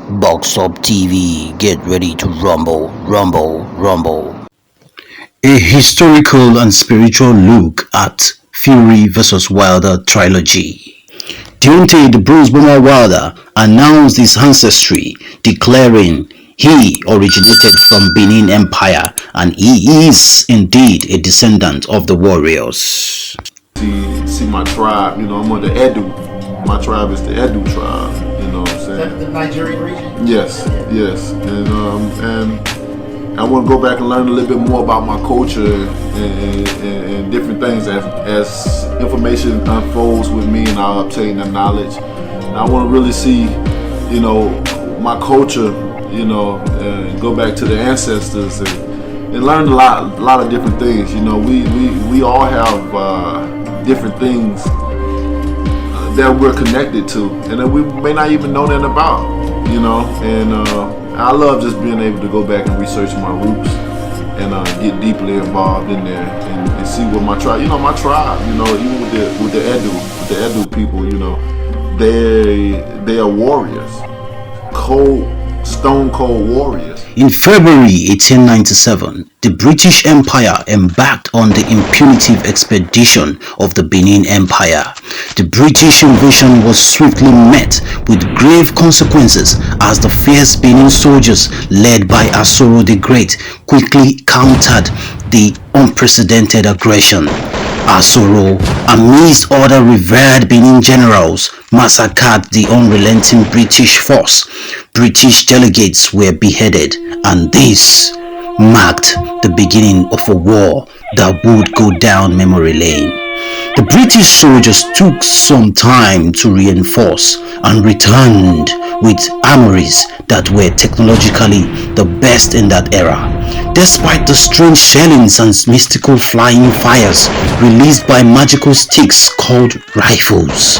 Box Up TV, get ready to rumble, rumble, rumble. A historical and spiritual look at Fury vs. Wilder Trilogy. Deontay the Bruce Bomber Wilder announced his ancestry, declaring he originated from Benin Empire and he is indeed a descendant of the warriors. See my tribe, I'm on the Edu. My tribe is the Edu tribe, you know what I'm saying? Is that the Nigerian region? Yes. And I want to go back and learn a little bit more about my culture and different things as information unfolds with me and I obtain that knowledge. And I want to really see, my culture, and go back to the ancestors and learn a lot of different things. We all have different things that we're connected to and that we may not even know that about, and I love just being able to go back and research my roots and get deeply involved in there and see what my tribe, even with the Edu people, they are warriors, stone cold warriors. In February 1897, the British Empire embarked on the impunitive expedition of the Benin Empire. The British invasion was swiftly met with grave consequences as the fierce Benin soldiers led by Asoro the Great quickly countered the unprecedented aggression. Asoro, amidst other revered Benin generals, massacred the unrelenting British force. British delegates were beheaded, and this marked the beginning of a war that would go down memory lane. The British soldiers took some time to reinforce and returned with armories that were technologically the best in that era. Despite the strange shellings and mystical flying fires released by magical sticks called rifles,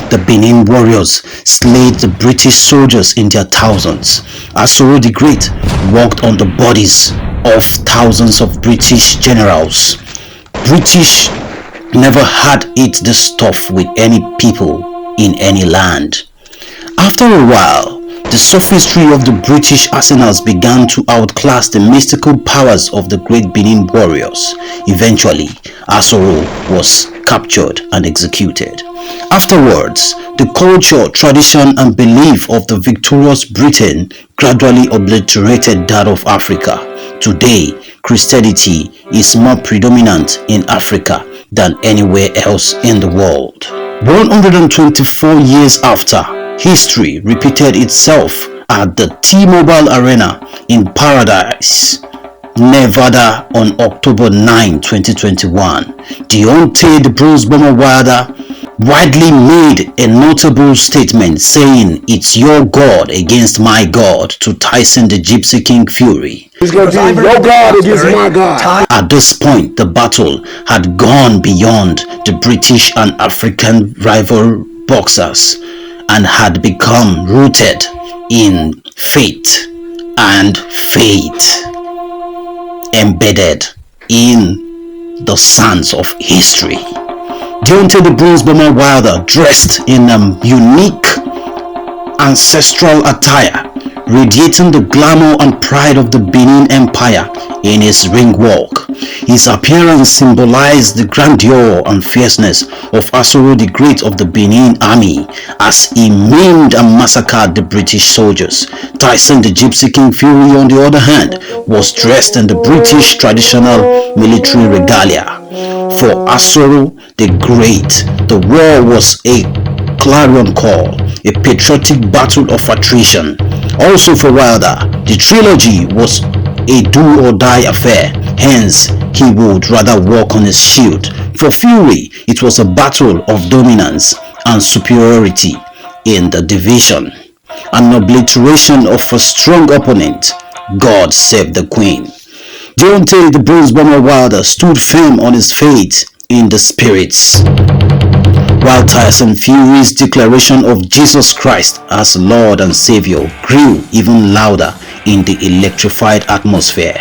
the Benin warriors slayed the British soldiers in their thousands. Asoro the Great walked on the bodies of thousands of British generals. British never had it this tough with any people in any land. After a while, the sophistry of the British arsenals began to outclass the mystical powers of the great Benin warriors. Eventually, Asoro was captured and executed. Afterwards, the culture, tradition and belief of the victorious Britain gradually obliterated that of Africa. Today, Christianity is more predominant in Africa than anywhere else in the world. 124 years after, history repeated itself at the T-Mobile Arena in Paradise, Nevada on October 9, 2021. Deontay the Bruce Bomber Wilder widely made a notable statement saying, "It's your God against my God," to Tyson the Gypsy King Fury. It's going to be your God against my God. At this point, the battle had gone beyond the British and African rival boxers and had become rooted in faith and faith, embedded in the sands of history. Deontay the Bruce Bomber Wilder, dressed in a unique ancestral attire, radiating the glamour and pride of the Benin Empire in his ring walk. His appearance symbolized the grandeur and fierceness of Asoro the Great of the Benin Army as he maimed and massacred the British soldiers. Tyson the Gypsy King Fury, on the other hand, was dressed in the British traditional military regalia. For Asoro the Great, the war was a clarion call, a patriotic battle of attrition. Also for Wilder, the trilogy was a do-or-die affair, hence he would rather walk on his shield. For Fury, it was a battle of dominance and superiority in the division, an obliteration of a strong opponent. God save the Queen. Deontay the Bruce Bomber Wilder stood firm on his faith in the spirits, while Tyson Fury's declaration of Jesus Christ as Lord and Savior grew even louder in the electrified atmosphere.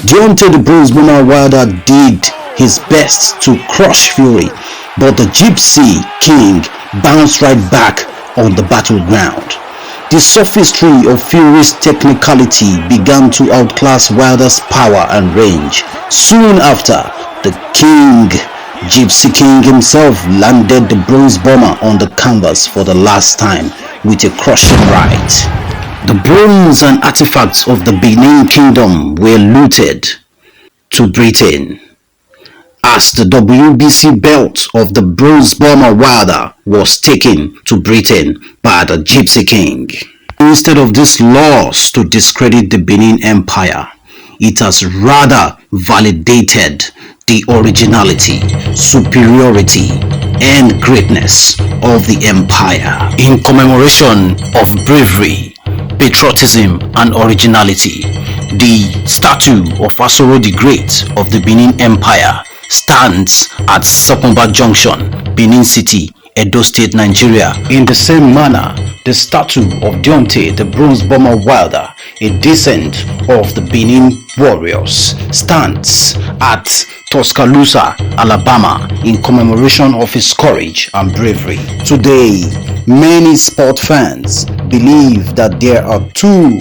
Deontay the Bruce Bomber Wilder did his best to crush Fury, but the Gypsy King bounced right back on the battleground. The sophistry of Fury's technicality began to outclass Wilder's power and range. Soon after, the King, Gypsy King himself, landed the bronze bomber on the canvas for the last time with a crushing right. The bronze and artifacts of the Benin Kingdom were looted to Britain, as the WBC belt of the bronze bomber Wilder was taken to Britain by the Gypsy King. Instead of this loss to discredit the Benin Empire, it has rather validated the originality, superiority, and greatness of the empire. In commemoration of bravery, patriotism, and originality, the statue of Asoro the Great of the Benin Empire stands at Sokomba Junction, Benin City, Edo State, Nigeria. In the same manner, the statue of Deontay, the bronze bomber Wilder, a descendant of the Benin warriors, stands at Tuscaloosa, Alabama, in commemoration of his courage and bravery. Today, many sport fans believe that there are two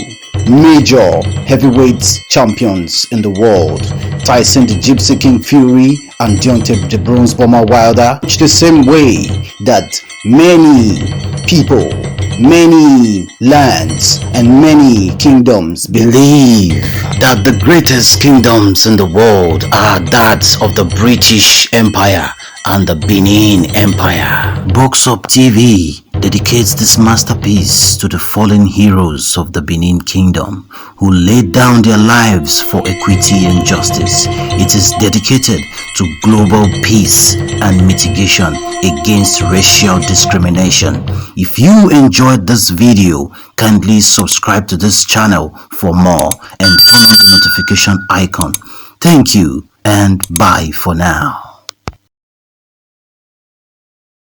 major heavyweight champions in the world: Tyson the Gypsy King Fury and Deontay the bronze bomber Wilder. Much the same way that many people, many lands, and many kingdoms believe that the greatest kingdoms in the world are that of the British Empire and the Benin Empire. Box Up TV dedicates this masterpiece to the fallen heroes of the Benin Kingdom who laid down their lives for equity and justice. It is dedicated to global peace and mitigation against racial discrimination. If you enjoyed this video, kindly subscribe to this channel for more and turn on the notification icon. Thank you and bye for now.